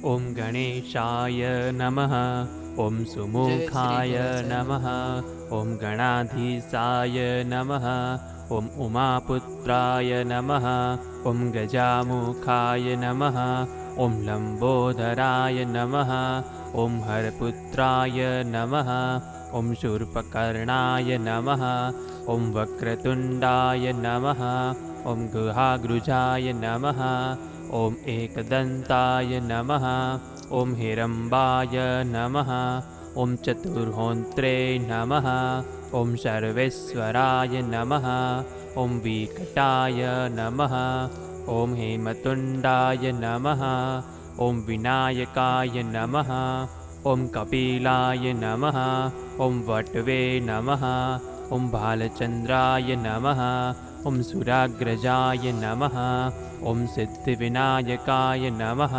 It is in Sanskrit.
ॐ गणेशाय नमः। ॐ सुमुखाय नमः। ॐ गणाधीशाय नमः। ॐ उमापुत्राय नमः। ॐ गजामुखाय नमः। ॐ लम्बोदराय नमः। ॐ हरपुत्राय नमः। ॐ शूर्पकर्णाय नमः। ॐ वक्रतुण्डाय नमः। ॐ गुहाग्रुजाय नमः। ॐ एकदन्ताय नमः। ॐ हिरम्बाय नमः। ॐ चतुर्होन्त्रे नमः। ॐ सर्वेश्वराय नमः। ॐ विकटाय नमः। ॐ हेमतुण्डाय नमः। ॐ विनायकाय नमः। ॐ कपिलाय नमः। ॐ वटवे नमः। ॐ बालचन्द्राय नमः। ॐ सुराग्रजाय नमः। ॐ सिद्धिविनायकाय नमः।